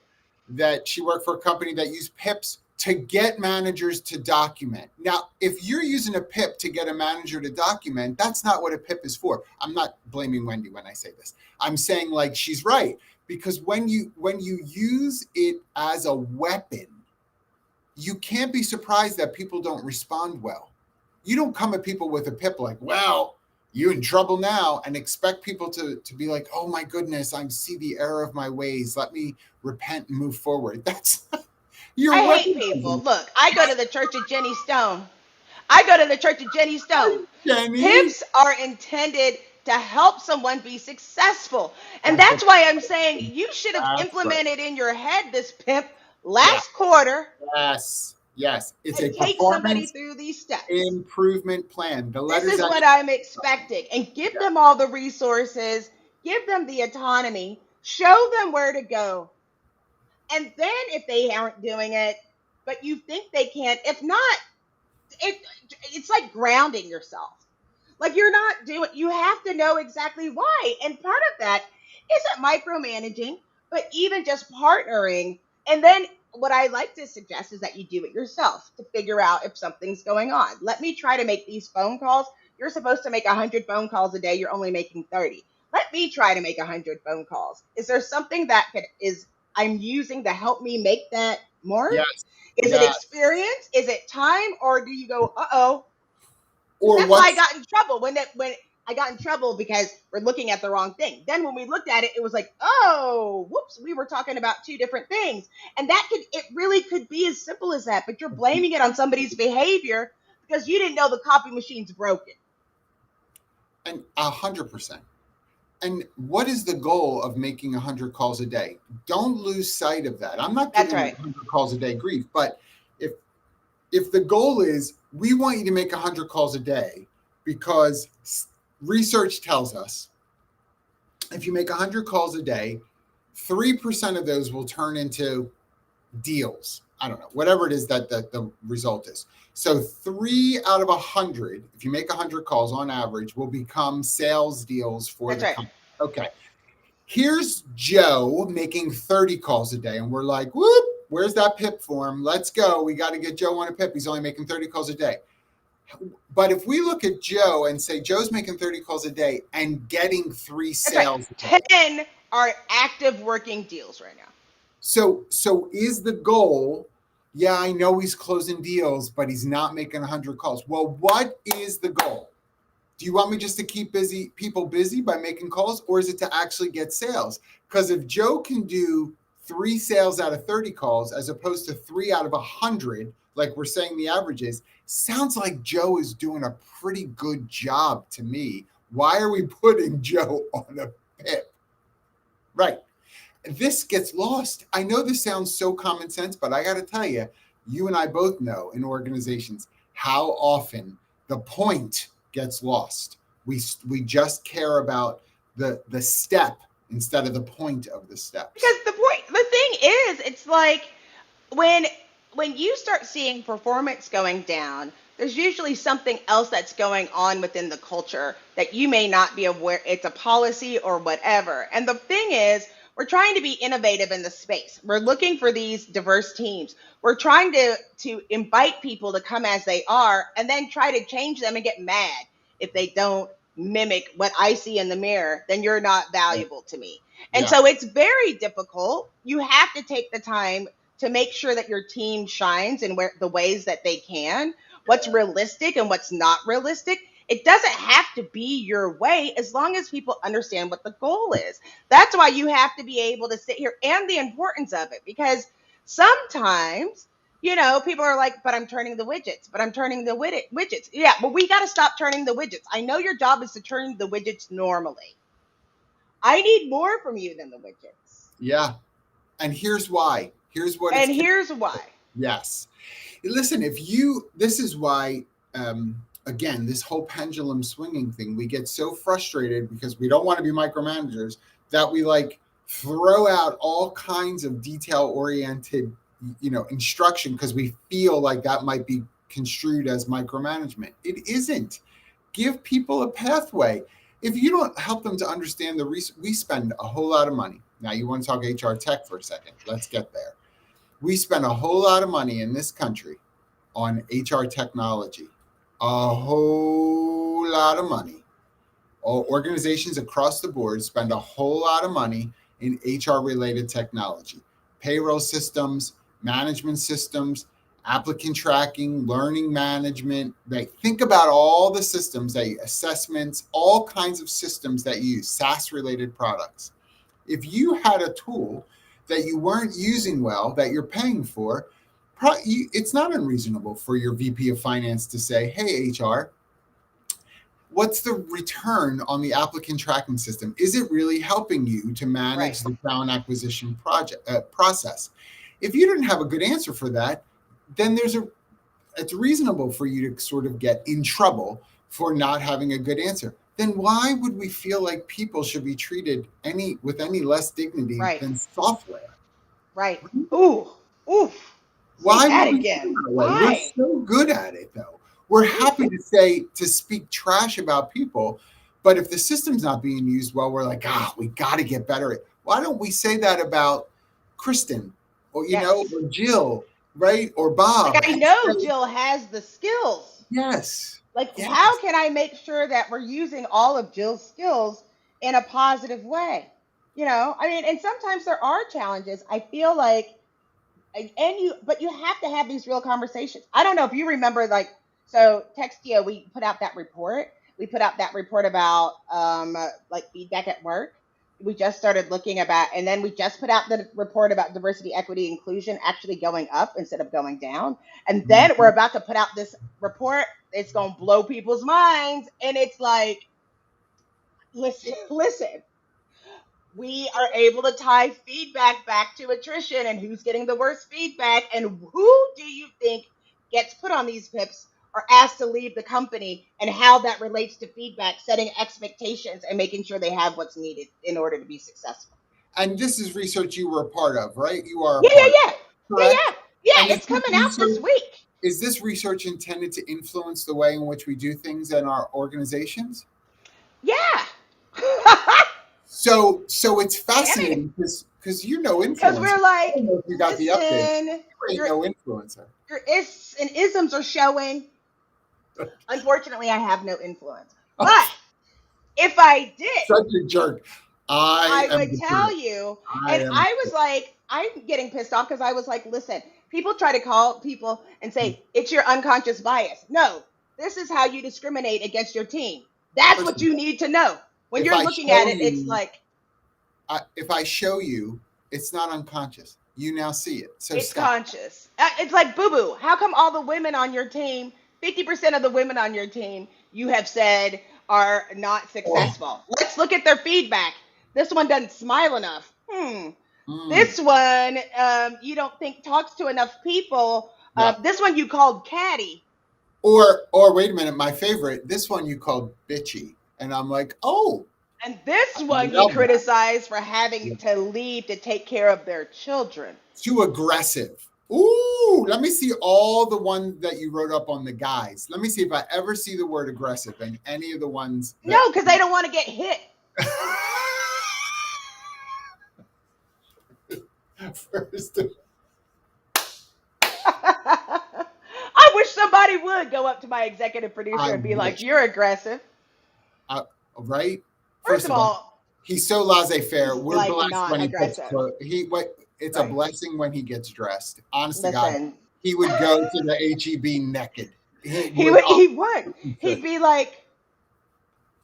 that she worked for a company that used PIPs to get managers to document. Now, if you're using a PIP to get a manager to document, that's not what a PIP is for. I'm not blaming Wendy when I say this. I'm saying, like, she's right. Because when you use it as a weapon, you can't be surprised that people don't respond well. You don't come at people with a PIP like, well, you're in trouble now, and expect people to be like, oh my goodness, I see the error of my ways. Let me repent and move forward. That's I hate people. Look, I go to the Church of Jenny Stone. PIPs are intended to help someone be successful. And that's why I'm saying you should have implemented in your head this PIP last quarter. Yes. It's a take somebody through these steps. Improvement plan. This is what I'm expecting. And give them all the resources. Give them the autonomy. Show them where to go. And then if they aren't doing it, but you think they can't, if not, it's like grounding yourself. Like you're not doing, you have to know exactly why. And part of that isn't micromanaging, but even just partnering. And then what I like to suggest is that you do it yourself to figure out if something's going on. Let me try to make these phone calls. You're supposed to make 100 phone calls a day. You're only making 30. Let me try to make 100 phone calls. Is there something that I'm using to help me make that more? Yes. Is it experience? Is it time? Or do you go, uh-oh? Or that's why I got in trouble when I got in trouble because we're looking at the wrong thing. Then when we looked at it, it was like, oh, whoops, we were talking about 2 different things. And it really could be as simple as that, but you're blaming it on somebody's behavior because you didn't know the copy machine's broken. And 100%. And what is the goal of making 100 calls a day? Don't lose sight of that. I'm not That's giving right. 100 calls a day grief, but if if the goal is we want you to make 100 calls a day because research tells us if you make 100 calls a day, 3% of those will turn into deals. I don't know, whatever it is that the result is. So 3 out of 100, if you make 100 calls on average, will become sales deals for That's the right. company. Okay. Here's Joe making 30 calls a day, and we're like, whoop, where's that PIP form? Let's go. We got to get Joe on a PIP. He's only making 30 calls a day. But if we look at Joe and say Joe's making 30 calls a day and getting 3 That's right. sales, 10 are active working deals right now. so is the goal? Yeah, I know he's closing deals, but he's not making 100 calls. Well, what is the goal? Do you want me just to keep people busy by making calls, or is it to actually get sales? Because if Joe can do 3 sales out of 30 calls as opposed to 3 out of 100, like we're saying the average is, sounds like Joe is doing a pretty good job to me. Why are we putting Joe on a PIP? Right. This gets lost. I know this sounds so common sense, but I got to tell you, you and I both know in organizations how often the point gets lost. We just care about the step instead of the point of the steps. Because the thing is, it's like when you start seeing performance going down, there's usually something else that's going on within the culture that you may not be aware. It's a policy or whatever. And the thing is, we're trying to be innovative in the space. We're looking for these diverse teams. We're trying to invite people to come as they are and then try to change them and get mad if they don't mimic what I see in the mirror, then you're not valuable to me. And Yeah. so it's very difficult. You have to take the time to make sure that your team shines in the ways that they can, what's realistic and what's not realistic. It doesn't have to be your way as long as people understand what the goal is. That's why you have to be able to sit here and the importance of it, because sometimes, people are like, but I'm turning the widgets, but I'm turning the widgets. Yeah, but we got to stop turning the widgets. I know your job is to turn the widgets normally. I need more from you than the widgets. Yeah. And here's why. Here's what And it's. here's why. Yes. Listen, this is why, again, this whole pendulum swinging thing, we get so frustrated because we don't want to be micromanagers that we like throw out all kinds of detail oriented, instruction because we feel like that might be construed as micromanagement. It isn't. Give people a pathway. If you don't help them to understand we spend a whole lot of money. Now you want to talk HR tech for a second. Let's get there. We spend a whole lot of money in this country on HR technology, a whole lot of money. All organizations across the board spend a whole lot of money in HR related technology, payroll systems, management systems, applicant tracking, learning management. Think about all the systems assessments, all kinds of systems that you use, SaaS related products. If you had a tool that you weren't using well, that you're paying for, it's not unreasonable for your VP of finance to say, hey, HR, what's the return on the applicant tracking system? Is it really helping you to manage the talent acquisition process? If you didn't have a good answer for that, then it's reasonable for you to sort of get in trouble for not having a good answer. Then why would we feel like people should be treated with any less dignity than software? Right. Ooh. Why that would we again? feel that way? We're so good at it, though. We're happy to speak trash about people, but if the system's not being used well, we're like, we got to get better at it. Why don't we say that about Kristen or or Jill, right? Or Bob? Like, I know Jill has the skills. Yes. Like, how can I make sure that we're using all of Jill's skills in a positive way? And sometimes there are challenges. I feel like, but you have to have these real conversations. I don't know if you remember, so Textio, we put out that report. We put out that report about feedback at work. We just started looking about, and then we just put out the report about diversity, equity, inclusion actually going up instead of going down. And then we're about to put out this report. It's going to blow people's minds. And it's like, listen, we are able to tie feedback back to attrition and who's getting the worst feedback and who do you think gets put on these pips or asked to leave the company and how that relates to feedback, setting expectations and making sure they have what's needed in order to be successful. And this is research you were a part of, right? You are a Yeah, yeah, part of yeah. it, Yeah, correct? yeah. Yeah, And it's coming out this week. is this research intended to influence the way in which we do things in our organizations? Yeah. So it's Damn it. fascinating because you know Because influencer. we're I like, don't know if you got the update. listen, You ain't your no influencer. your ifs and isms are showing. Unfortunately, I have no influence. But if I did, Such a jerk. I I am would the tell jerk. you. I And am. I was like, I'm getting pissed off because I was like, listen, people try to call people and say, it's your unconscious bias. No, this is how you discriminate against your team. That's what Listen, you need to know. When if you're I looking at show it, it's you, like, if I show you, it's not unconscious. You now see it. So it's stop. conscious. It's like boo boo. How come all the women on your team, 50% of the women on your team, you have said are not Oh, successful? Let's look at their feedback. This one doesn't smile enough. mm, This one, you don't think talks to enough people. yeah. This one you called catty. Or wait a minute, my favorite. This one you called bitchy, and I'm like, oh, And this I one you love that. criticize for having to leave to take care of their children. Too aggressive. Ooh, let me see all the ones that you wrote up on the guys. Let me see if I ever see the word aggressive in any of the ones that. No, because they don't want to get hit. First, I wish somebody would go up to my executive producer I and be like, wish. "You're aggressive." Right? First First of of all, all, he's so laissez-faire. he's We're like blessed not when he puts aggressive. clothes. It's a Right. blessing when he gets dressed. Honest to God, Listen, he would go to the HEB naked. He he would. would. He would. He He'd could. be like,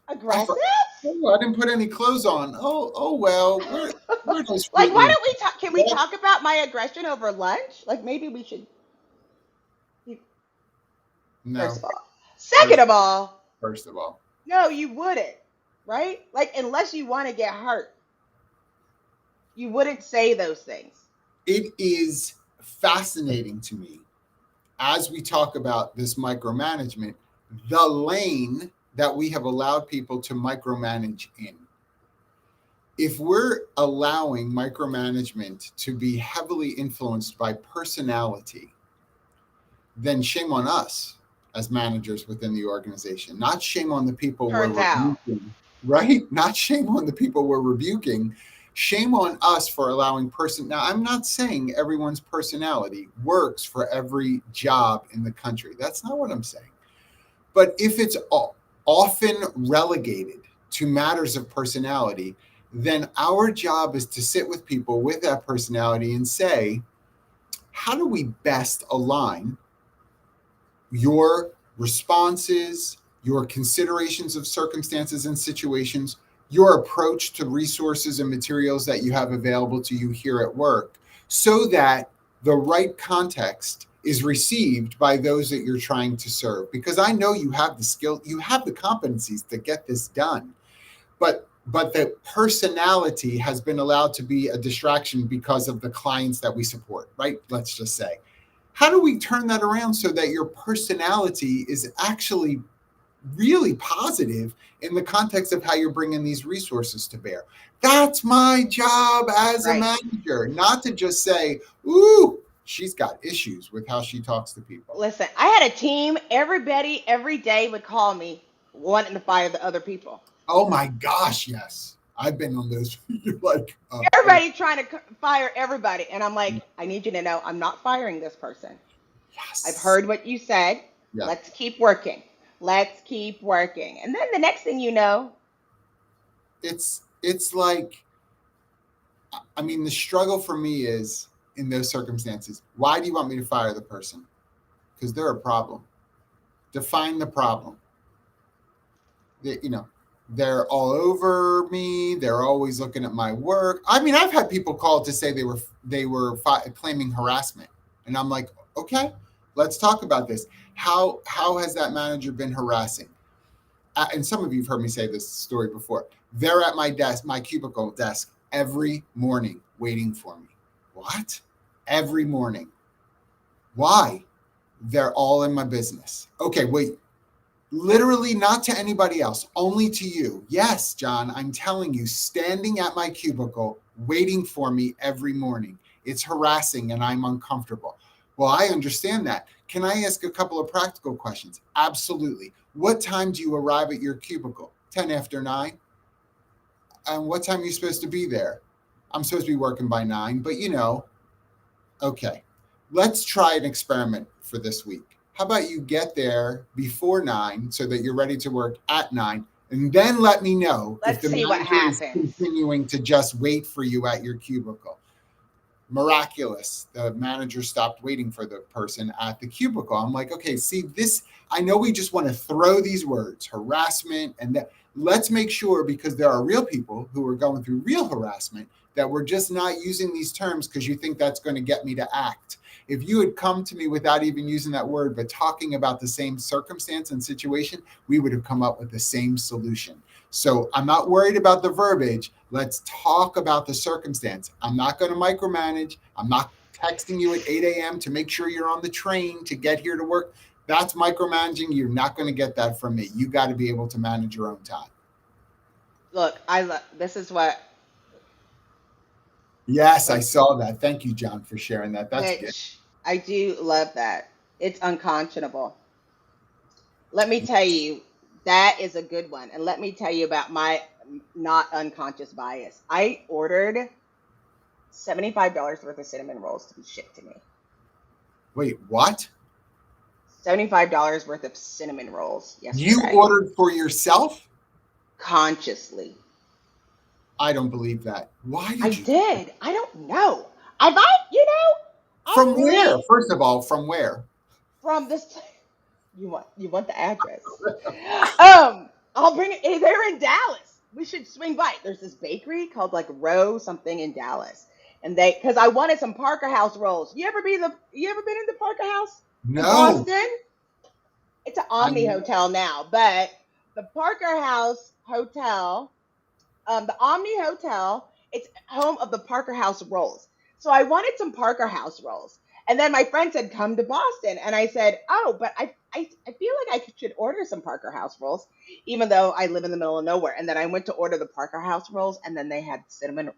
I, aggressive. for- oh, I didn't put any clothes on. Oh well. Where are those Like, Fruit why Loops? don't we talk? Can we What? talk about my aggression over lunch? Like, maybe we should. First No. of all, second First, of all, first of all, no, you wouldn't. Right? Like, unless you want to get hurt, you wouldn't say those things. it is fascinating to me as we talk about this micromanagement, the lane that we have allowed people to micromanage in. If we're allowing micromanagement to be heavily influenced by personality, then shame on us as managers within the organization. Not shame on the people we're Turns out. rebuking, right? Not shame on the people we're rebuking. Shame on us for allowing person. Now, I'm not saying everyone's personality works for every job in the country. That's not what I'm saying. But if it's often relegated to matters of personality, then our job is to sit with people with that personality and say, how do we best align your responses, your considerations of circumstances and situations, your approach to resources and materials that you have available to you here at work, so that the right context is received by those that you're trying to serve. Because I know you have the skill, you have the competencies to get this done. But the personality has been allowed to be a distraction because of the clients that we support, right? Let's just say. How do we turn that around so that your personality is actually really positive in the context of how you're bringing these resources to bear? That's my job as a Right. manager, not to just say, ooh, she's got issues with how she talks to people. Listen, I had a team. Everybody every day would call me wanting to fire the other people. Oh my gosh, yes. I've been on those. You're like, oh, Everybody trying to fire everybody. And I'm like, I need you to know I'm not firing this person. I've yes. heard what you said. Yeah. Let's keep working. Let's keep working. And then the next thing you know, It's like, I mean, the struggle for me is in those circumstances, why do you want me to fire the person? Because they're a problem. Define the problem. You know, they're all over me. They're always looking at my work. I mean, I've had people call to say they were claiming harassment, and I'm like, okay, let's talk about this. How has that manager been harassing? And some of you've heard me say this story before. They're at my desk, my cubicle desk, every morning waiting for me. What? Every morning. Why? They're all in my business. Okay, wait. Literally not to anybody else, only to you. Yes, John, I'm telling you, standing at my cubicle, waiting for me every morning. It's harassing and I'm uncomfortable. Well, I understand that. Can I ask a couple of practical questions? Absolutely. What time do you arrive at your cubicle? 10 after 9? And what time are you supposed to be there? I'm supposed to be working by 9, but okay. Let's try an experiment for this week. How about you get there before 9 so that you're ready to work at 9, and then let me know if Let's the see what manager is happens. continuing to just wait for you at your cubicle. Miraculous. The manager stopped waiting for the person at the cubicle. I'm like, okay, see this, I know we just want to throw these words, harassment, and that. Let's make sure, because there are real people who are going through real harassment, that we're just not using these terms because you think that's going to get me to act. If you had come to me without even using that word, but talking about the same circumstance and situation, we would have come up with the same solution. So I'm not worried about the verbiage. Let's talk about the circumstance. I'm not going to micromanage. I'm not texting you at 8 a.m. to make sure you're on the train to get here to work. That's micromanaging. You're not going to get that from me. You got to be able to manage your own time. Look, this is what, Yes, I saw that. Thank you, John, for sharing that. That's good. which I do love that. It's unconscionable. Let me tell you, that is a good one. And let me tell you about my not unconscious bias. I ordered $75 worth of cinnamon rolls to be shipped to me. Wait, what? $75 worth of cinnamon rolls You yesterday. ordered for yourself? Consciously. I don't believe that. Why I did you? did. I don't know. I'm From really where? First of all, from where? from this. You want the address? I'll bring it. They're in Dallas. We should swing by. There's this bakery called like Row something in Dallas, and because I wanted some Parker House rolls. You ever been in the Parker House in No. Boston? It's an Omni I'm hotel now, but the Parker House Hotel, the Omni Hotel, it's home of the Parker House rolls. So I wanted some Parker House rolls. And then my friend said, come to Boston. And I said, oh, but I feel like I should order some Parker House rolls, even though I live in the middle of nowhere. And then I went to order the Parker House rolls, and then they had cinnamon.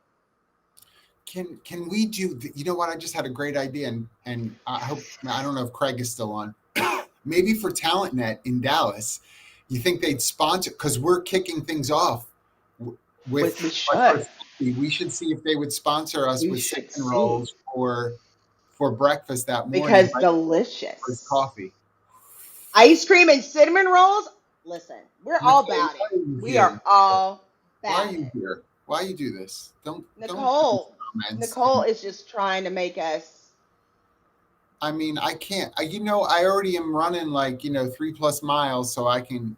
Can we do, you know what? I just had a great idea, and I don't know if Craig is still on. Maybe for TalentNet in Dallas, you think they'd sponsor, because we're kicking things off with We should. we should see if they would sponsor us We with should cinnamon see. rolls for breakfast that morning, Because right before his delicious. coffee. Ice cream and cinnamon rolls? Listen, we're all Nicole, about why it. are you We here? are all Why are about you it. here? Why you do this? Don't put these Nicole, comments. Nicole is just trying to make us. I mean, I can't. I already am running like 3+ miles, so I can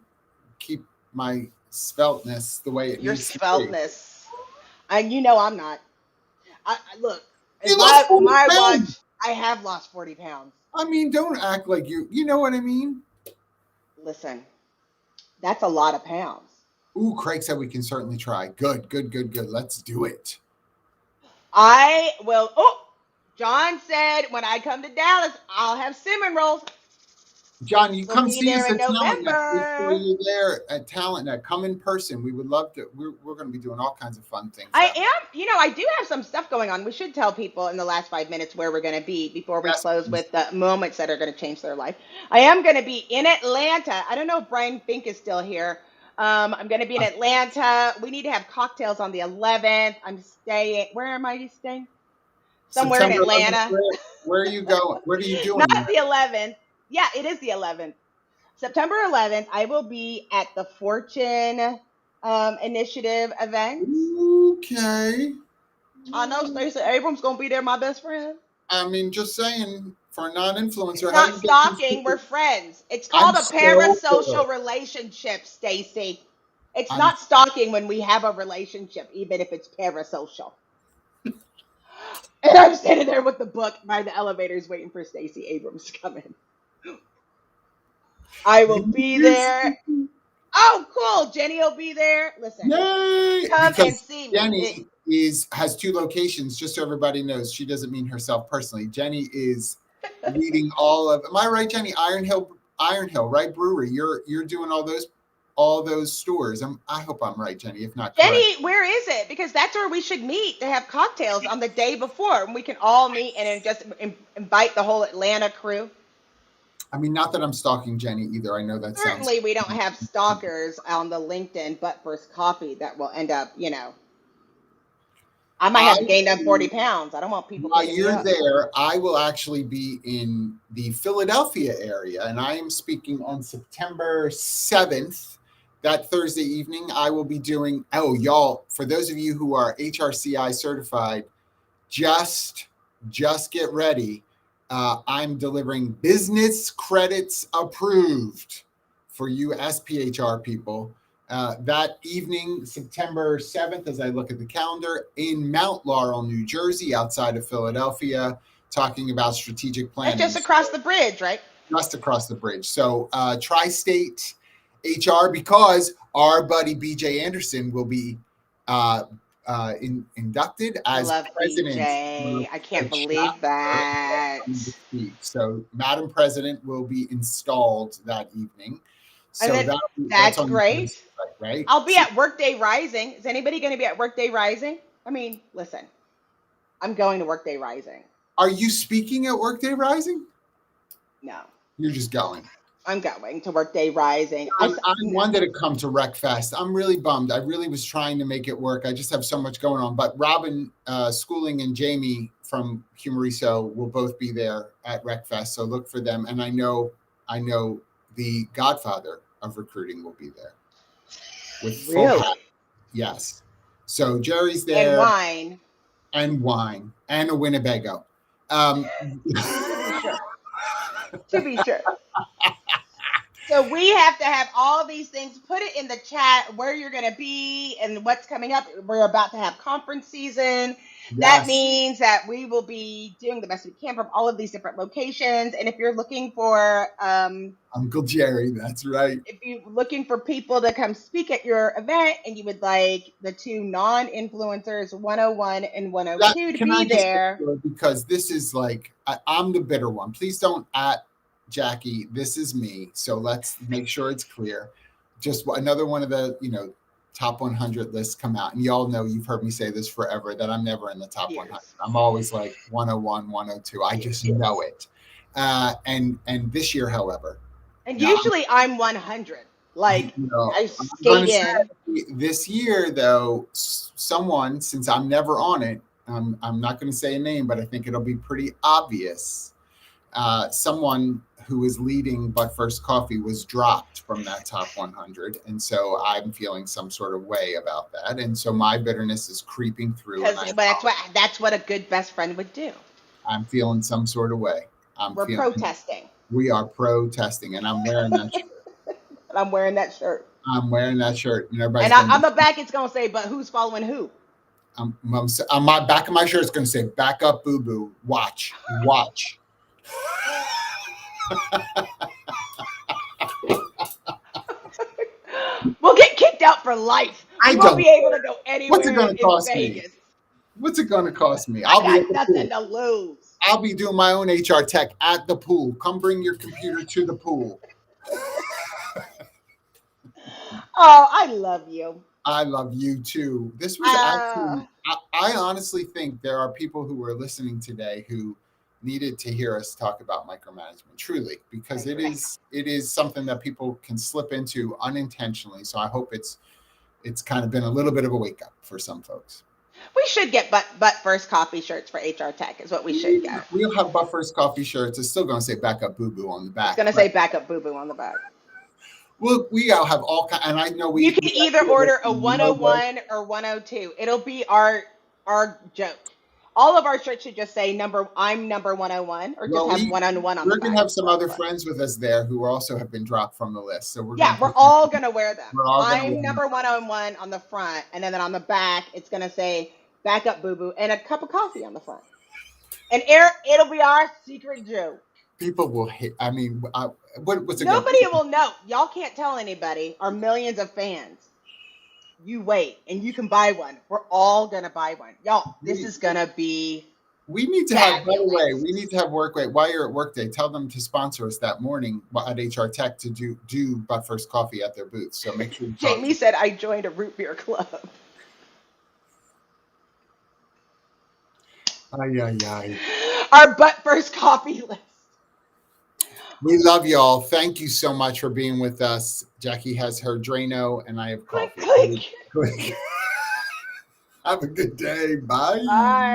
keep my sveltness the way it Your needs to be. sveltness. And I'm not. Look, You lost 40 my watch, pounds. I have lost 40 pounds. I mean, don't act like you know what I mean? Listen, that's a lot of pounds. Ooh, Craig said we can certainly try. Good, good, good, good. Let's do it. I will. Oh, John said when I come to Dallas, I'll have cinnamon rolls. John, you We'll come be see there us in at TalentNet. Make sure November. you're there at TalentNet. Come in person. We would love to. We're going to be doing all kinds of fun things I down there. am, I do have some stuff going on. We should tell people in the last 5 minutes where we're going to be before we Yes, close please. with the moments that are going to change their life. I am going to be in Atlanta. I don't know if Brian Fink is still here. I'm going to be in Atlanta. We need to have cocktails on the 11th. I'm staying. Where am I staying? Somewhere in September 11th. Atlanta. Where are you going? What are you Not doing there? the 11th. Yeah, it is the 11th. September 11th, I will be at the Fortune Initiative event. Okay. I know Stacey Abrams gonna be there, my best friend. I mean, just saying, for a non-influencer, It's how do not you get these stalking, we're people? friends. It's I'm called a so good. parasocial relationship, Stacy. It's I'm not stalking when we have a relationship, even if it's parasocial. And I'm standing there with the book by the elevators waiting for Stacey Abrams to come in. I will be there. Oh, cool. Jenny will be there. Listen, Yay! come and Because see me. Jenny has 2 locations. Just so everybody knows, she doesn't mean herself personally. Jenny is leading all of. Am I right, Jenny? Iron Hill, right? Brewery. You're doing all those stores. I hope I'm right, Jenny. If not, correct. Jenny, where is it? Because that's where we should meet to have cocktails on the day before, and we can all meet and then just invite the whole Atlanta crew. I mean, not that I'm stalking Jenny either. I know that sounds. Certainly, we don't have stalkers on the LinkedIn But First Coffee that will end up, I might I have gained up 40 pounds. I don't want people While picking me you're up. there, I will actually be in the Philadelphia area, and I am speaking on September 7th. That Thursday evening, I will be doing. Oh, y'all! For those of you who are HRCI certified, just get ready. I'm delivering business credits approved for you SPHR people. That evening, September 7th, as I look at the calendar, in Mount Laurel, New Jersey, outside of Philadelphia, talking about strategic planning. That's just across the bridge, right? Just across the bridge. So Tri-State HR, because our buddy BJ Anderson will be inducted as president. BJ. I can't believe that. So Madam President will be installed that evening. So that's great. Website, right? I'll be at Workday Rising. Is anybody going to be at Workday Rising? I mean, listen, I'm going to Workday Rising. Are you speaking at Workday Rising? No. You're just going. I'm going to Workday Rising. I wanted to come to RecFest. I'm really bummed. I really was trying to make it work. I just have so much going on. But Robin Schooling and Jamie from Humoriso will both be there at RecFest. So look for them. And I know the godfather of recruiting will be there. With full hat. Yes. So Jerry's there. And wine. And a Winnebago. To be sure. So we have to have all these things. Put it in the chat where you're going to be and what's coming up. We're about to have conference season. Yes. That means that we will be doing the best we can from all of these different locations. And if you're looking for Uncle Jerry, that's right. If you're looking for people to come speak at your event and you would like the 2 non-influencers, 101 and 102, to be there. Because this is like, I'm the bitter one. Please don't Jackye, this is me. So let's make sure it's clear. Just another one of the, top 100 lists come out. And y'all know, you've heard me say this forever, that I'm never in the top 100. I'm always like 101, 102. I just know it. And this year, however. And usually I'm 100. Like, I skate in. This year, though, someone, since I'm never on it, I'm not going to say a name, but I think it'll be pretty obvious. Someone who is leading But First Coffee was dropped from that top 100. And so I'm feeling some sort of way about that. And so my bitterness is creeping through. But that's what a good best friend would do. I'm feeling some sort of way. We're protesting. We are protesting, and I'm wearing that shirt. And I'm wearing that shirt. I'm wearing that shirt. And everybody's on the back, it's going to say, but who's following who? On my back of my shirt, it's going to say, back up, boo-boo. Watch. We'll get kicked out for life. I won't be able to go anywhere. What's it going to cost me? What's it going to cost me? I'll got nothing to lose. I'll be doing my own HR tech at the pool. Come bring your computer to the pool. Oh, I love you. I love you too. This was actually, I honestly think there are people who are listening today who needed to hear us talk about micromanagement, truly, because it is something that people can slip into unintentionally. So I hope it's kind of been a little bit of a wake up for some folks. We should get But First Coffee shirts for HR Tech is what we should get. We'll have But First Coffee shirts. It's still going to say Back Up Boo Boo on the back. It's going to say Back Up Boo Boo on the back. Well, we all have all kinds, and I know you can either order a 101 or 102. It'll be our joke. All of our shirts should just say I'm number 101, or just have 101 on the back. We're going to have some other friends with us there who also have been dropped from the list. So we're all going to wear them. I'm number 101 on the front, and then on the back, it's going to say Back Up Boo Boo and a cup of coffee on the front. And it'll be our secret joke. People will hate. I mean, what's it? Nobody will know. Y'all can't tell anybody. Our millions of fans. You wait, and you can buy one. We're all gonna buy one, y'all. This is gonna be. We need to have, by the way, fabulous. we need to have while you're at Workday, tell them to sponsor us that morning at HR Tech to do But First Coffee at their booth. So make sure you talk Jamie said I joined a root beer club. Ay, ay, ay. Our But First coffee list. We love y'all. Thank you so much for being with us. Jackye has her Drano, and I have Click, coffee. click. Click. Have a good day. Bye. Bye.